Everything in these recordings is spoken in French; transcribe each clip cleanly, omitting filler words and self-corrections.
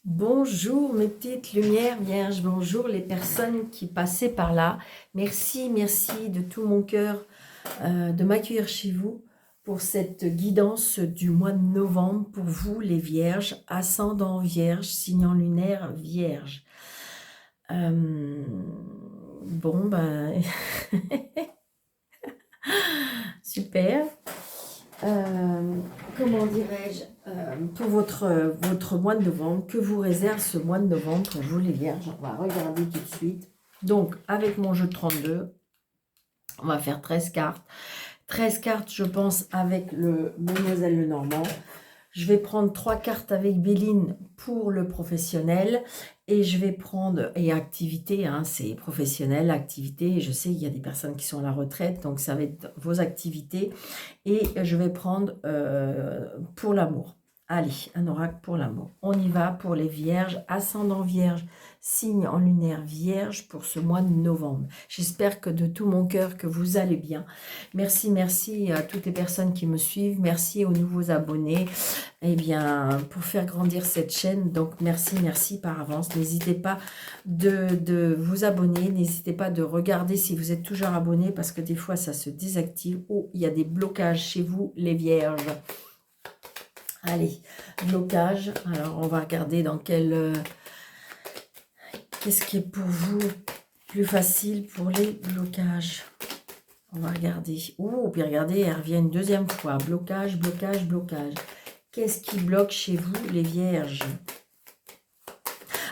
Bonjour mes petites lumières vierges, bonjour les personnes qui passaient par là. Merci, merci de tout mon cœur de m'accueillir chez vous pour cette guidance du mois de novembre pour vous les vierges, ascendant vierge, signe lunaire vierge. Bon ben, super. Comment dirais-je, pour votre mois de novembre, que vous réserve ce mois de novembre pour vous les vierges? On va regarder tout de suite. Donc, avec mon jeu de 32, on va faire 13 cartes. 13 cartes, je pense, avec le Mademoiselle Lenormand. Je vais prendre 3 cartes avec Béline pour le professionnel. Et je vais prendre, et activité, hein, c'est professionnel, activité. Je sais, il y a des personnes qui sont à la retraite, donc ça va être vos activités. Et je vais prendre pour l'amour. Allez, un oracle pour l'amour. On y va pour les vierges, ascendant vierge, signe en lunaire vierge pour ce mois de novembre. J'espère que de tout mon cœur que vous allez bien. Merci, merci à toutes les personnes qui me suivent. Merci aux nouveaux abonnés. Eh bien, pour faire grandir cette chaîne, donc merci, merci par avance. N'hésitez pas de vous abonner. N'hésitez pas de regarder si vous êtes toujours abonné parce que des fois, ça se désactive ou il y a des blocages chez vous, les vierges. Allez, blocage. Alors, on va regarder dans quel... Qu'est-ce qui est pour vous plus facile pour les blocages? On va regarder. Oh, puis regardez, elle revient une deuxième fois. Blocage, blocage, blocage. Qu'est-ce qui bloque chez vous, les vierges?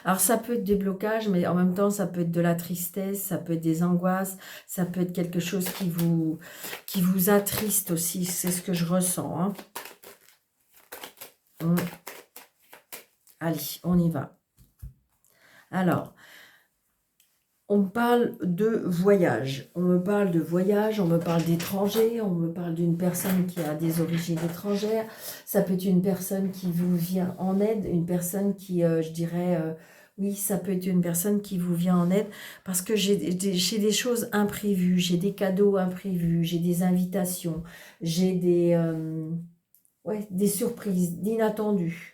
Alors, ça peut être des blocages, mais en même temps, ça peut être de la tristesse, ça peut être des angoisses, ça peut être quelque chose qui vous attriste aussi. C'est ce que je ressens. Hein. Allez, on y va. Alors, on me parle de voyage. On me parle de voyage, on me parle d'étrangers, on me parle d'une personne qui a des origines étrangères. Ça peut être une personne qui vous vient en aide, une personne qui, je dirais... oui, ça peut être une personne qui vous vient en aide parce que j'ai des choses imprévues, j'ai des cadeaux imprévus, j'ai des invitations, j'ai des surprises, d'inattendus.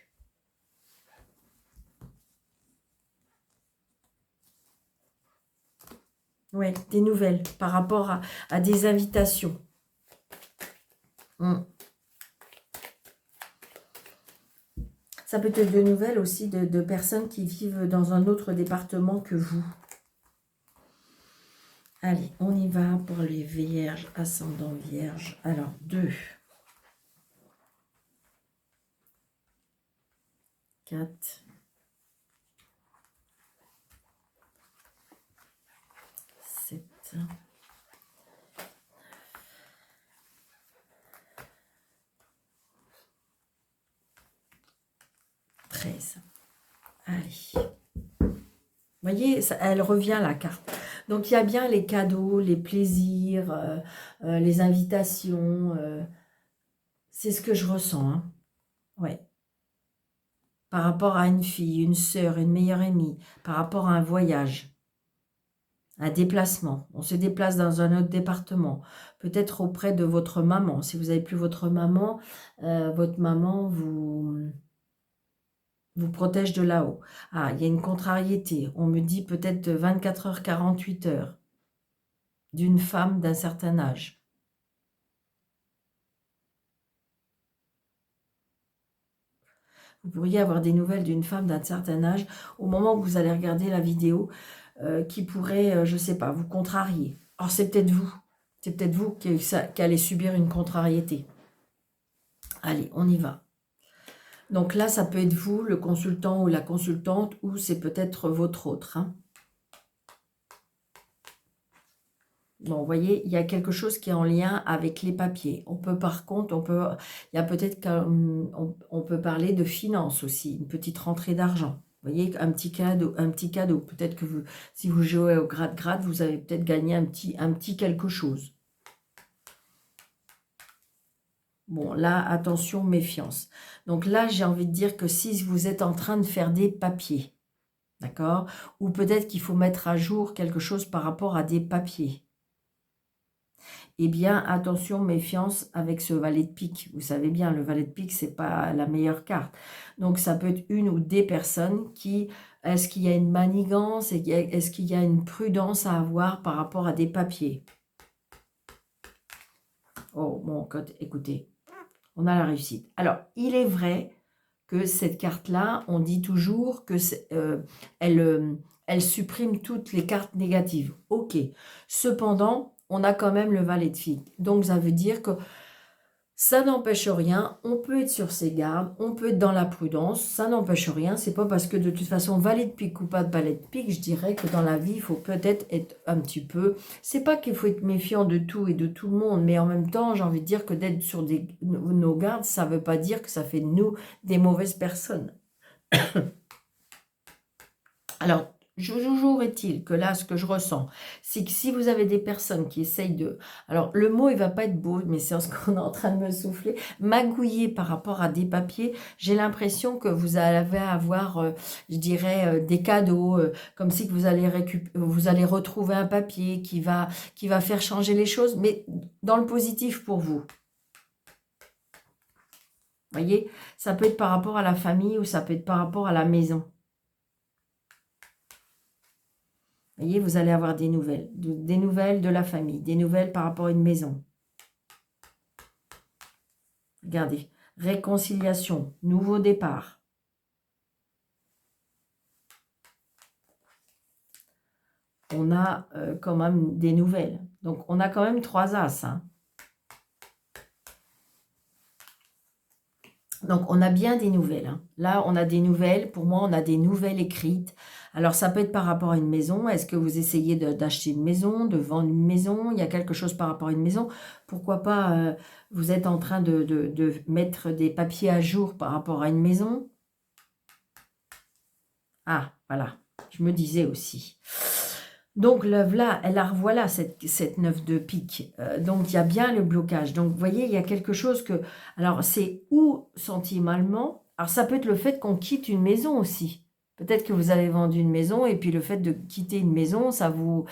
Oui, des nouvelles par rapport à des invitations. Ça peut être de nouvelles aussi de personnes qui vivent dans un autre département que vous. Allez, on y va pour les vierges, ascendant vierge. Alors, 2, 4, 7, 13. Allez. Vous voyez, ça, elle revient la carte. Donc, il y a bien les cadeaux, les plaisirs, les invitations. C'est ce que je ressens. Hein. Ouais. Par rapport à une fille, une sœur, une meilleure amie, par rapport à un voyage, un déplacement. On se déplace dans un autre département, peut-être auprès de votre maman. Si vous n'avez plus votre maman vous protège de là-haut. Ah, il y a une contrariété. On me dit peut-être de 24 heures, 48 heures d'une femme d'un certain âge. Vous pourriez avoir des nouvelles d'une femme d'un certain âge au moment où vous allez regarder la vidéo qui pourrait, je ne sais pas, vous contrarier. Alors, c'est peut-être vous. C'est peut-être vous qui allez subir une contrariété. Allez, on y va. Donc là, ça peut être vous, le consultant ou la consultante, ou c'est peut-être votre autre. Hein. Bon, vous voyez, il y a quelque chose qui est en lien avec les papiers. On peut, par contre, il y a peut-être qu'on peut parler de finances aussi, une petite rentrée d'argent. Vous voyez, un petit cadeau. Peut-être que si vous jouez au grade-grade, vous avez peut-être gagné un petit quelque chose. Bon, là, attention, méfiance. Donc là, j'ai envie de dire que si vous êtes en train de faire des papiers, d'accord? Ou peut-être qu'il faut mettre à jour quelque chose par rapport à des papiers. Eh bien, attention, méfiance avec ce valet de pique. Vous savez bien, le valet de pique, c'est pas la meilleure carte. Donc, ça peut être une ou des personnes qui... Est-ce qu'il y a une manigance? Est-ce qu'il y a une prudence à avoir par rapport à des papiers? Oh, bon, écoutez, on a la réussite. Alors, il est vrai que cette carte-là, on dit toujours que elle supprime toutes les cartes négatives. Ok. Cependant, on a quand même le valet de pique. Donc, ça veut dire que ça n'empêche rien. On peut être sur ses gardes, on peut être dans la prudence. Ça n'empêche rien. C'est pas parce que de toute façon, valet de pique ou pas de valet de pique, je dirais que dans la vie, il faut peut-être être un petit peu... C'est pas qu'il faut être méfiant de tout et de tout le monde, mais en même temps, j'ai envie de dire que d'être sur nos gardes, ça veut pas dire que ça fait de nous des mauvaises personnes. Alors, toujours est-il que là, ce que je ressens, c'est que si vous avez des personnes qui essayent de... Alors, le mot, il va pas être beau, mais c'est ce qu'on est en train de me souffler. Magouiller par rapport à des papiers, j'ai l'impression que vous allez avoir, je dirais, des cadeaux, comme si que vous allez retrouver un papier qui va faire changer les choses, mais dans le positif pour vous. Vous voyez, ça peut être par rapport à la famille ou ça peut être par rapport à la maison. Vous voyez, vous allez avoir des nouvelles, des nouvelles de la famille, des nouvelles par rapport à une maison. Regardez, réconciliation, nouveau départ. On a quand même des nouvelles. Donc, on a quand même 3 as. Hein. Donc, on a bien des nouvelles. Hein. Là, on a des nouvelles. Pour moi, on a des nouvelles écrites. Alors, ça peut être par rapport à une maison. Est-ce que vous essayez d'acheter une maison, de vendre une maison? Il y a quelque chose par rapport à une maison. Pourquoi pas, vous êtes en train de mettre des papiers à jour par rapport à une maison? Ah, voilà. Je me disais aussi. Donc, là, elle la revoilà, cette 9 de pique. Donc, il y a bien le blocage. Donc, vous voyez, il y a quelque chose que... Alors, c'est ou sentimentellement... Alors, ça peut être le fait qu'on quitte une maison aussi. Peut-être que vous avez vendu une maison et puis le fait de quitter une maison, ça vous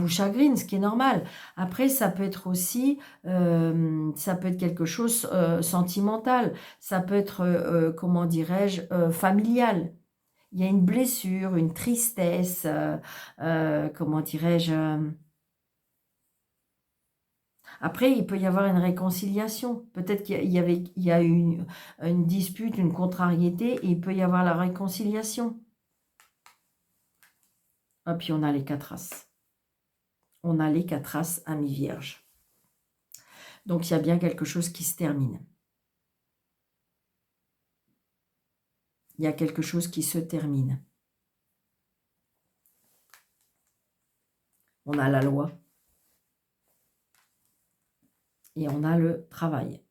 chagrine, ce qui est normal. Après, ça peut être aussi... ça peut être quelque chose sentimental. Ça peut être, comment dirais-je, familial. Il y a une blessure, une tristesse, comment dirais-je. Après, il peut y avoir une réconciliation. Peut-être qu'il y a eu une dispute, une contrariété, et il peut y avoir la réconciliation. Et puis, on a les 4 as. On a les 4 as à mi-vierge. Donc, il y a bien quelque chose qui se termine. Il y a quelque chose qui se termine. On a la loi. Et on a le travail.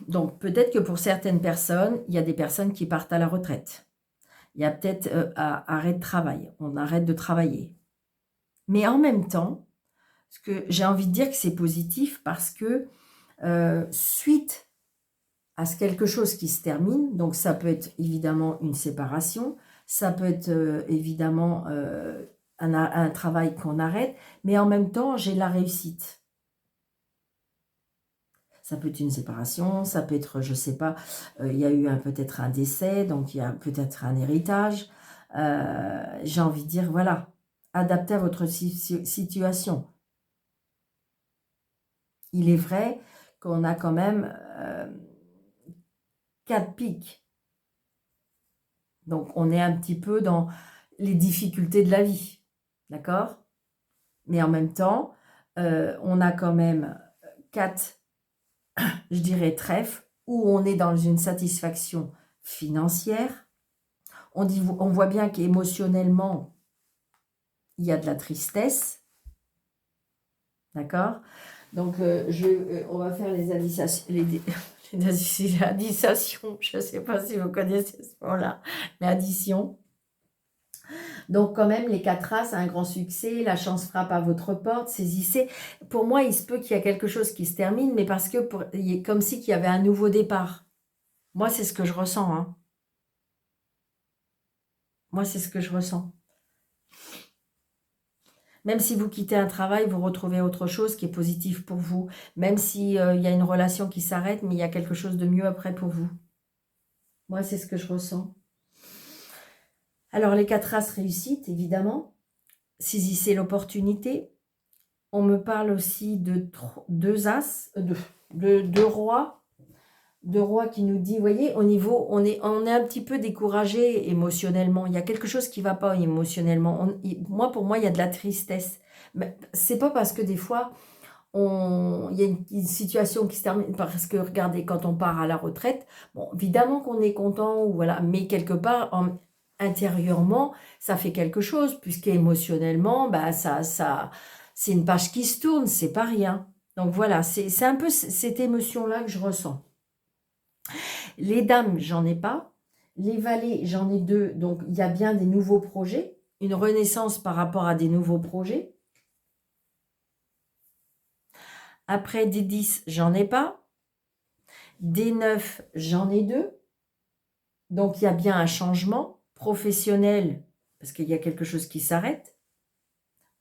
Donc, peut-être que pour certaines personnes, il y a des personnes qui partent à la retraite. Il y a peut-être arrêt de travail. On arrête de travailler. Mais en même temps, ce que j'ai envie de dire que c'est positif parce que suite à ce quelque chose qui se termine, donc ça peut être évidemment une séparation, ça peut être évidemment un travail qu'on arrête, mais en même temps, j'ai la réussite. Ça peut être une séparation, ça peut être, je ne sais pas, il y a eu peut-être un décès, donc il y a peut-être un héritage. J'ai envie de dire, voilà, adaptez à votre situation. Il est vrai qu'on a quand même 4 piques. Donc, on est un petit peu dans les difficultés de la vie. D'accord? Mais en même temps, on a quand même 4, je dirais, trèfles, où on est dans une satisfaction financière. On voit bien qu'émotionnellement, il y a de la tristesse. D'accord? Donc, on va faire les additions. L'addition, je ne sais pas si vous connaissez ce mot-là, l'addition. Donc, quand même, les 4 as, un grand succès, la chance frappe à votre porte, saisissez. Pour moi, il se peut qu'il y a quelque chose qui se termine, mais parce que, comme si qu'il y avait un nouveau départ. Moi, c'est ce que je ressens. Hein. Moi, c'est ce que je ressens. Même si vous quittez un travail, vous retrouvez autre chose qui est positif pour vous. Même s'il y a une relation qui s'arrête, mais il y a quelque chose de mieux après pour vous. Moi, c'est ce que je ressens. Alors, les 4 As réussite, évidemment. Saisissez l'opportunité. On me parle aussi de 2 As, de Rois. De Roi qui nous dit, vous voyez, au niveau, on est un petit peu découragé émotionnellement. Il y a quelque chose qui ne va pas émotionnellement. Pour moi, il y a de la tristesse. Mais c'est pas parce que des fois, il y a une situation qui se termine, parce que regardez, quand on part à la retraite, bon, évidemment qu'on est content, ou voilà, mais quelque part, intérieurement, ça fait quelque chose, puisqu'émotionnellement, bah, c'est une page qui se tourne, c'est pas rien. Donc voilà, c'est un peu cette émotion-là que je ressens. Les dames, j'en ai pas. Les valets, j'en ai 2. Donc, il y a bien des nouveaux projets. Une renaissance par rapport à des nouveaux projets. Après, des 10, j'en ai pas. Des 9, j'en ai 2. Donc, il y a bien un changement professionnel, parce qu'il y a quelque chose qui s'arrête,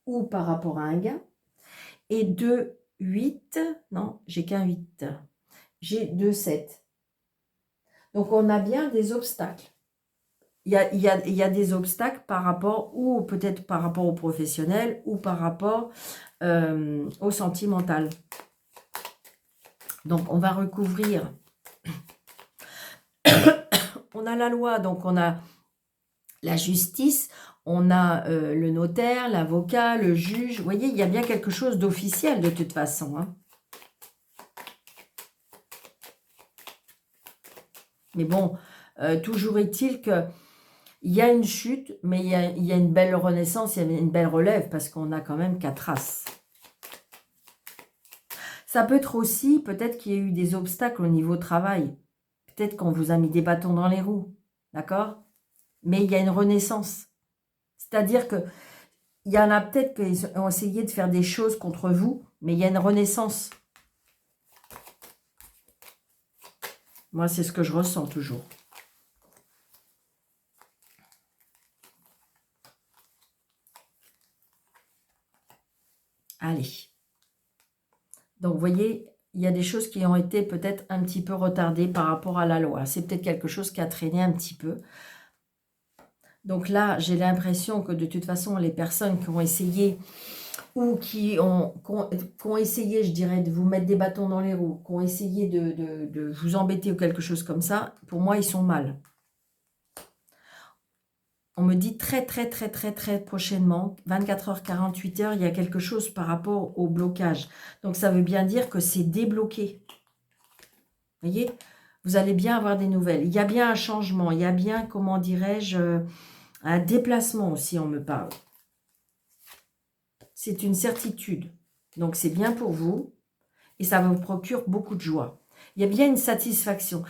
ou par rapport à un gain. Et 2, 8, non, j'ai qu'un 8. J'ai 2, 7. Donc, on a bien des obstacles. Il y a des obstacles par rapport, ou peut-être par rapport au professionnel, ou par rapport au sentimental. Donc, on va recouvrir. On a la loi, donc on a la justice, on a le notaire, l'avocat, le juge. Vous voyez, il y a bien quelque chose d'officiel de toute façon. Hein. Mais bon, toujours est-il que il y a une chute, mais il y a une belle renaissance, il y a une belle relève, parce qu'on a quand même 4 As. Ça peut être aussi, peut-être qu'il y a eu des obstacles au niveau travail. Peut-être qu'on vous a mis des bâtons dans les roues. D'accord? Mais il y a une renaissance. C'est-à-dire que il y en a peut-être qui ont essayé de faire des choses contre vous, mais il y a une renaissance. Moi, c'est ce que je ressens toujours. Allez. Donc, vous voyez, il y a des choses qui ont été peut-être un petit peu retardées par rapport à la loi. C'est peut-être quelque chose qui a traîné un petit peu. Donc là, j'ai l'impression que de toute façon, les personnes qui ont essayé ou qui ont essayé, je dirais, de vous mettre des bâtons dans les roues, qui ont essayé de vous embêter ou quelque chose comme ça, pour moi, ils sont mal. On me dit très prochainement, 24 heures, 48 heures, il y a quelque chose par rapport au blocage. Donc, ça veut bien dire que c'est débloqué. Vous voyez, vous allez bien avoir des nouvelles. Il y a bien un changement, il y a bien, comment dirais-je, un déplacement aussi, on me parle. C'est une certitude. Donc, c'est bien pour vous et ça vous procure beaucoup de joie. Il y a bien une satisfaction.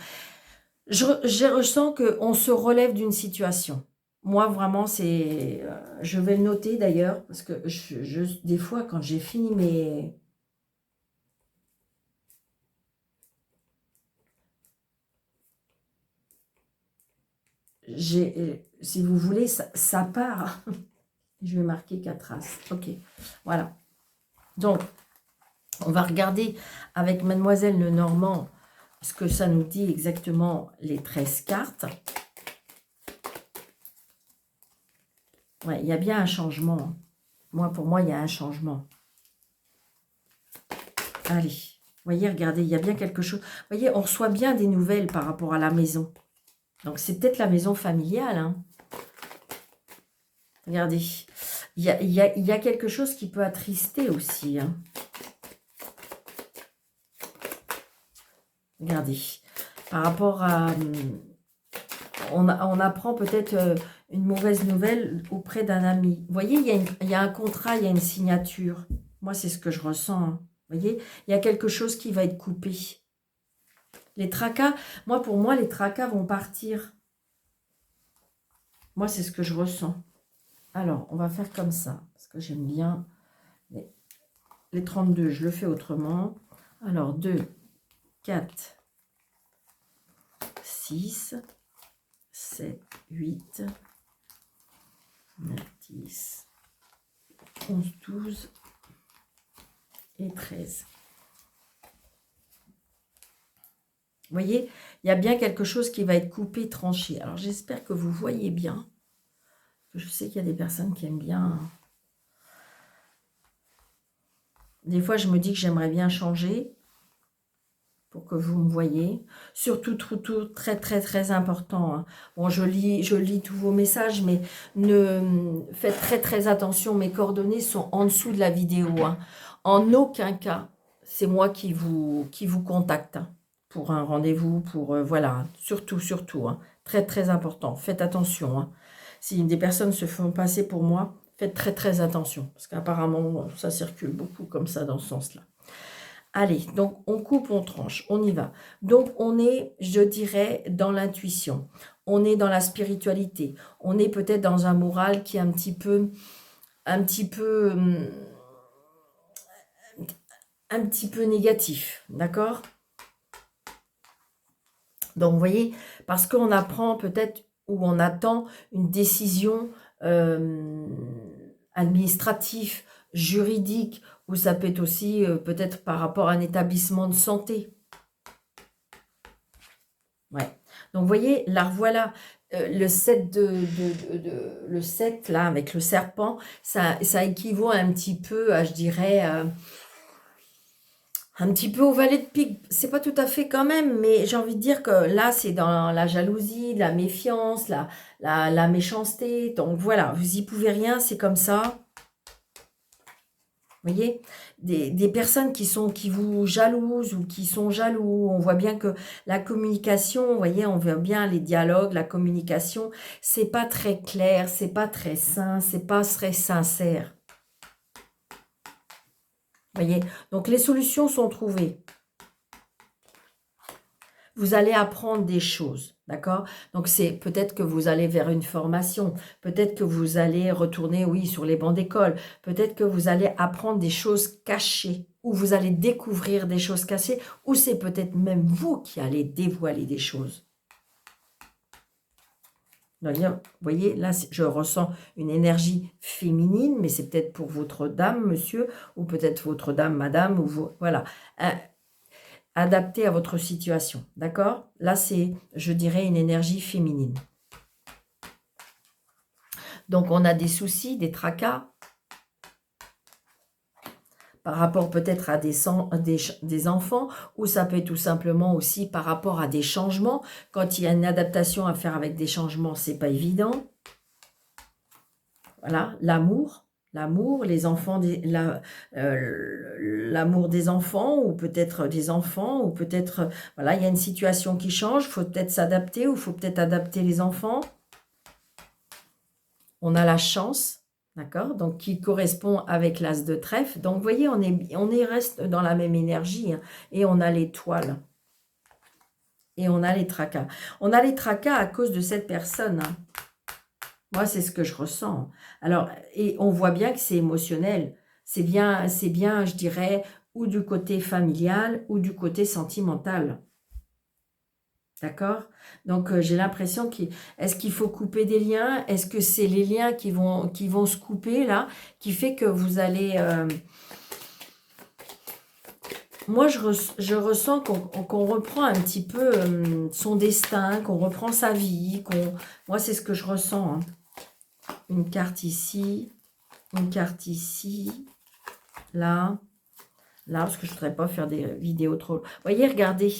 Je ressens qu'on se relève d'une situation. Moi, vraiment, c'est... je vais le noter d'ailleurs, parce que des fois, quand j'ai fini mes... si vous voulez, ça part. Je vais marquer 4 As. Ok, voilà. Donc, on va regarder avec Mademoiselle Lenormand ce que ça nous dit exactement les 13 cartes. Ouais, il y a bien un changement. Pour moi, il y a un changement. Allez, vous voyez, regardez, il y a bien quelque chose. Vous voyez, on reçoit bien des nouvelles par rapport à la maison. Donc, c'est peut-être la maison familiale. Hein. Regardez, il y a quelque chose qui peut attrister aussi. Hein. Regardez, par rapport à... on apprend peut-être une mauvaise nouvelle auprès d'un ami. Vous voyez, il y a un contrat, il y a une signature. Moi, c'est ce que je ressens. Hein. Vous voyez, il y a quelque chose qui va être coupé. Les tracas, pour moi, les tracas vont partir. Moi, c'est ce que je ressens. Alors, on va faire comme ça, parce que j'aime bien les 32, je le fais autrement. Alors, 2, 4, 6, 7, 8, 9, 10, 11, 12 et 13. Vous voyez, il y a bien quelque chose qui va être coupé, tranché. Alors, j'espère que vous voyez bien. Je sais qu'il y a des personnes qui aiment bien. Des fois, je me dis que j'aimerais bien changer pour que vous me voyez. Surtout, tout, très, très, très important. Hein. Bon, je lis tous vos messages, mais faites très, très attention. Mes coordonnées sont en dessous de la vidéo. Hein. En aucun cas, c'est moi qui vous contacte hein, pour un rendez-vous, pour... voilà, surtout, surtout. Hein. Très, très important. Faites attention. Hein. Si des personnes se font passer pour moi, faites très, très attention. Parce qu'apparemment, ça circule beaucoup comme ça dans ce sens-là. Allez, donc on coupe, on tranche, on y va. Donc on est, je dirais, dans l'intuition. On est dans la spiritualité. On est peut-être dans un moral qui est un petit peu négatif, d'accord? Donc vous voyez, parce qu'on apprend peut-être ou on attend une décision administrative, juridique, ou ça peut être aussi peut-être par rapport à un établissement de santé. Ouais. Donc, vous voyez, là, voilà, le 7 le 7, là, avec le serpent, ça équivaut un petit peu à, je dirais, un petit peu au valet de pique. C'est pas tout à fait quand même, mais j'ai envie de dire que là, c'est dans la jalousie, la méfiance, la méchanceté. Donc, voilà, vous y pouvez rien, c'est comme ça. Vous voyez, des personnes qui vous jalousent ou qui sont jaloux. On voit bien que la communication, vous voyez, on voit bien les dialogues, la communication, c'est pas très clair, c'est pas très sain, c'est pas très sincère. Vous voyez, donc les solutions sont trouvées. Vous allez apprendre des choses, d'accord? Donc, c'est peut-être que vous allez vers une formation, peut-être que vous allez retourner, oui, sur les bancs d'école, peut-être que vous allez apprendre des choses cachées, ou vous allez découvrir des choses cachées, ou c'est peut-être même vous qui allez dévoiler des choses. Vous voyez, là, je ressens une énergie féminine, mais c'est peut-être pour votre dame, monsieur, ou peut-être votre dame, madame, ou vous, voilà. Adapté à votre situation, d'accord? Là, c'est, je dirais, une énergie féminine. Donc, on a des soucis, des tracas, par rapport peut-être à des enfants, ou ça peut être tout simplement aussi par rapport à des changements. Quand il y a une adaptation à faire avec des changements, c'est pas évident. Voilà, l'amour, les enfants, l'amour des enfants, ou peut-être des enfants, ou peut-être, voilà, il y a une situation qui change, il faut peut-être s'adapter, ou il faut peut-être adapter les enfants. On a la chance, d'accord, donc qui correspond avec l'as de trèfle. Donc, vous voyez, on reste dans la même énergie, hein, et on a l'étoile. Et on a les tracas. On a les tracas à cause de cette personne, hein. Moi, c'est ce que je ressens. Alors, et on voit bien que c'est émotionnel. C'est bien, je dirais, ou du côté familial ou du côté sentimental. D'accord? Donc, j'ai l'impression est-ce qu'il faut couper des liens? Est-ce que c'est les liens qui vont se couper, là, qui fait que vous allez... Moi, je ressens qu'on reprend un petit peu son destin, qu'on reprend sa vie. Moi, c'est ce que je ressens, hein. Une carte ici, là, parce que je ne voudrais pas faire des vidéos trop... Vous voyez, regardez.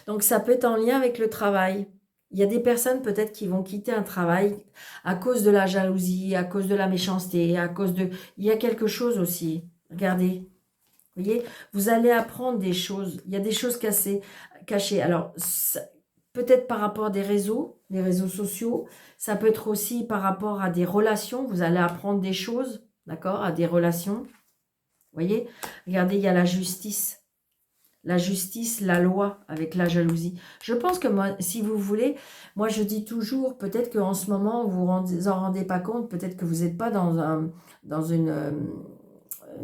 Donc, ça peut être en lien avec le travail. Il y a des personnes peut-être qui vont quitter un travail à cause de la jalousie, à cause de la méchanceté, à cause de... Il y a quelque chose aussi. Regardez. Vous voyez, vous allez apprendre des choses. Il y a des choses cachées. Alors, peut-être par rapport à les réseaux sociaux. Ça peut être aussi par rapport à des relations. Vous allez apprendre des choses, d'accord, à des relations. Vous voyez, regardez, il y a la justice. La justice, la loi avec la jalousie. Je pense que moi, si vous voulez, moi je dis toujours, peut-être qu'en ce moment, vous en rendez pas compte, peut-être que vous n'êtes pas dans une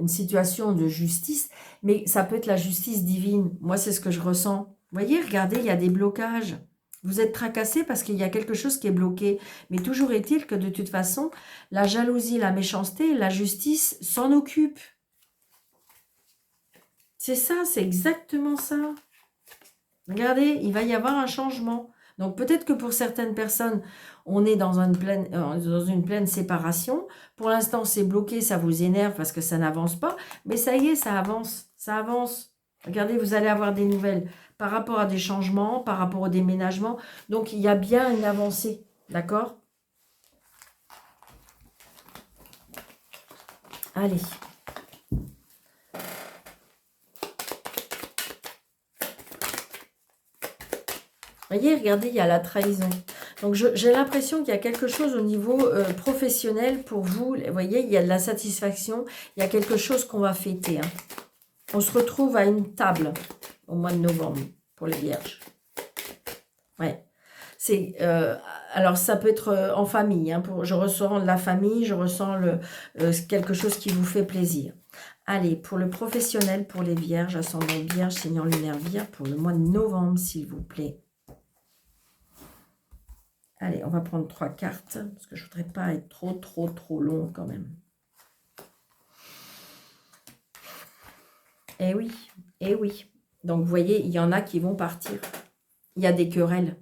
situation de justice, mais ça peut être la justice divine. Moi, c'est ce que je ressens. Vous voyez, regardez, il y a des blocages. Vous êtes tracassé parce qu'il y a quelque chose qui est bloqué. Mais toujours est-il que de toute façon, la jalousie, la méchanceté, la justice s'en occupent. C'est ça, c'est exactement ça. Regardez, il va y avoir un changement. Donc peut-être que pour certaines personnes, on est dans une pleine séparation. Pour l'instant, c'est bloqué, ça vous énerve parce que ça n'avance pas. Mais ça y est, ça avance, ça avance. Regardez, vous allez avoir des nouvelles par rapport à des changements, par rapport au déménagement. Donc il y a bien une avancée, d'accord? Allez. Voyez, regardez, il y a la trahison. Donc, j'ai l'impression qu'il y a quelque chose au niveau professionnel pour vous. Vous voyez, il y a de la satisfaction. Il y a quelque chose qu'on va fêter. Hein. On se retrouve à une table au mois de novembre pour les vierges. Ouais. C'est, alors, ça peut être en famille. Hein, je ressens la famille, je ressens quelque chose qui vous fait plaisir. Allez, pour le professionnel, pour les vierges, ascendant vierge, seigneur lunaire vierge, pour le mois de novembre, s'il vous plaît. Allez, on va prendre 3 cartes, parce que je ne voudrais pas être trop long quand même. Eh oui, eh oui. Donc, vous voyez, il y en a qui vont partir. Il y a des querelles.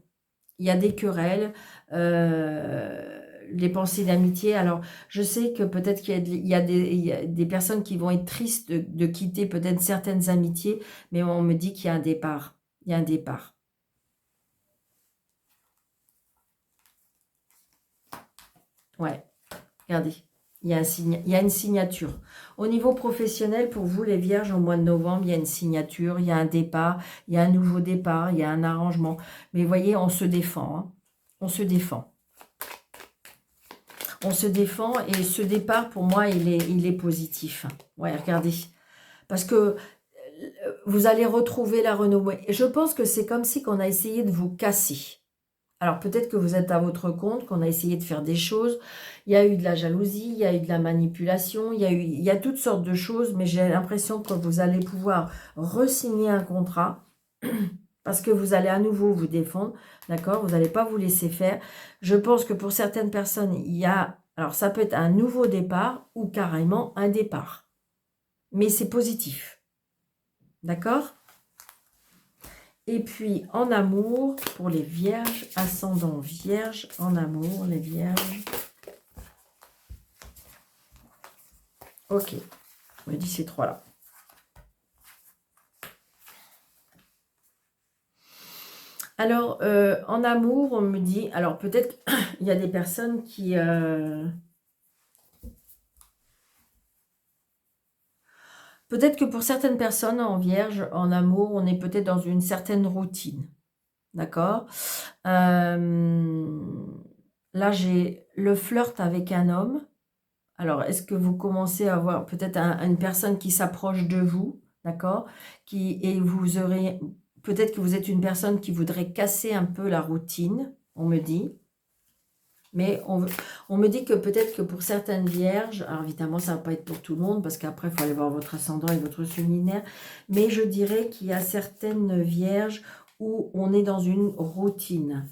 Il y a des querelles, les pensées d'amitié. Alors, je sais que peut-être qu'il y a des personnes qui vont être tristes de quitter peut-être certaines amitiés, mais on me dit qu'il y a un départ. Il y a un départ. Ouais, regardez, il y a une signature. Au niveau professionnel, pour vous, les vierges, au mois de novembre, il y a une signature, il y a un départ, il y a un nouveau départ, il y a un arrangement. Mais vous voyez, on se défend. Hein. On se défend. On se défend et ce départ, pour moi, il est positif. Ouais, regardez. Parce que vous allez retrouver la renommée. Et je pense que c'est comme si on a essayé de vous casser. Alors peut-être que vous êtes à votre compte, qu'on a essayé de faire des choses. Il y a eu de la jalousie, il y a eu de la manipulation, il y a toutes sortes de choses, mais j'ai l'impression que vous allez pouvoir re-signer un contrat parce que vous allez à nouveau vous défendre, d'accord? Vous n'allez pas vous laisser faire. Je pense que pour certaines personnes, il y a... Alors ça peut être un nouveau départ ou carrément un départ. Mais c'est positif, d'accord? Et puis, en amour, pour les vierges, ascendant vierge, en amour, les vierges. Ok, on me dit ces trois-là. Alors, en amour, on me dit... Alors, peut-être il y a des personnes qui... Peut-être que pour certaines personnes en vierge, en amour, on est peut-être dans une certaine routine. D'accord. Là, j'ai le flirt avec un homme. Alors, est-ce que vous commencez à avoir peut-être une personne qui s'approche de vous, d'accord? Et vous aurez... Peut-être que vous êtes une personne qui voudrait casser un peu la routine, on me dit. Mais on me dit que peut-être que pour certaines vierges, alors évidemment, ça ne va pas être pour tout le monde, parce qu'après, il faut aller voir votre ascendant et votre signe lunaire, mais je dirais qu'il y a certaines vierges où on est dans une routine.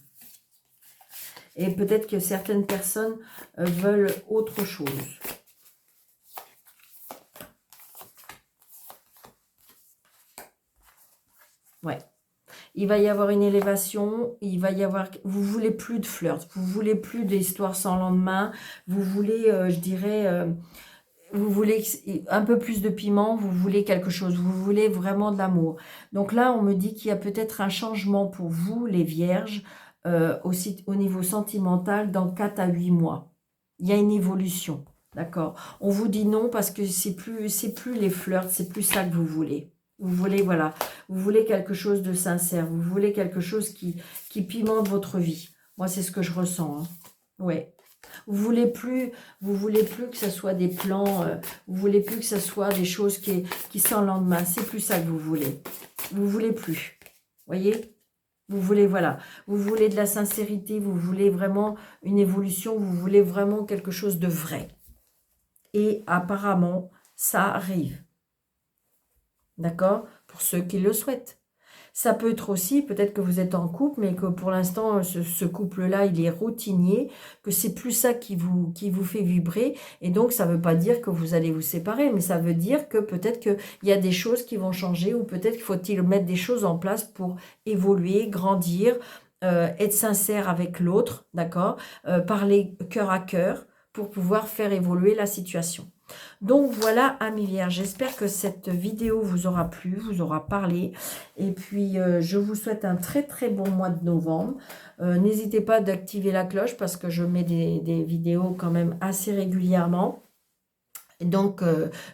Et peut-être que certaines personnes veulent autre chose. Ouais. Il va y avoir une élévation, il va y avoir... Vous voulez plus de flirt, vous voulez plus d'histoires sans lendemain, vous voulez, je dirais, vous voulez un peu plus de piment, vous voulez quelque chose, vous voulez vraiment de l'amour. Donc là, on me dit qu'il y a peut-être un changement pour vous, les vierges, aussi au niveau sentimental, dans 4 à 8 mois. Il y a une évolution, d'accord? On vous dit non parce que c'est plus les flirts, c'est plus ça que vous voulez. Vous voulez, voilà, vous voulez quelque chose de sincère, vous voulez quelque chose qui pimente votre vie. Moi, c'est ce que je ressens. Hein. Ouais. Vous voulez plus que ce soit des plans, vous voulez plus que ce soit des choses qui sans lendemain. C'est plus ça que vous voulez. Vous voulez plus. Voyez? Vous voulez, voilà, vous voulez de la sincérité, vous voulez vraiment une évolution, vous voulez vraiment quelque chose de vrai. Et apparemment, ça arrive. D'accord? Pour ceux qui le souhaitent. Ça peut être aussi, peut-être que vous êtes en couple, mais que pour l'instant, ce couple-là, il est routinier, que c'est plus ça qui vous fait vibrer. Et donc, ça ne veut pas dire que vous allez vous séparer, mais ça veut dire que peut-être qu'il y a des choses qui vont changer ou peut-être qu'il faut-il mettre des choses en place pour évoluer, grandir, être sincère avec l'autre, d'accord, parler cœur à cœur pour pouvoir faire évoluer la situation. Donc voilà, amis vierges, j'espère que cette vidéo vous aura plu, vous aura parlé. Et puis, je vous souhaite un très très bon mois de novembre. N'hésitez pas d'activer la cloche parce que je mets des vidéos quand même assez régulièrement. Et donc,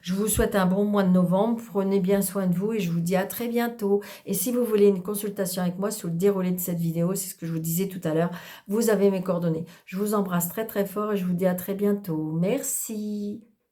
je vous souhaite un bon mois de novembre. Prenez bien soin de vous et je vous dis à très bientôt. Et si vous voulez une consultation avec moi sur le déroulé de cette vidéo, c'est ce que je vous disais tout à l'heure, vous avez mes coordonnées. Je vous embrasse très très fort et je vous dis à très bientôt. Merci.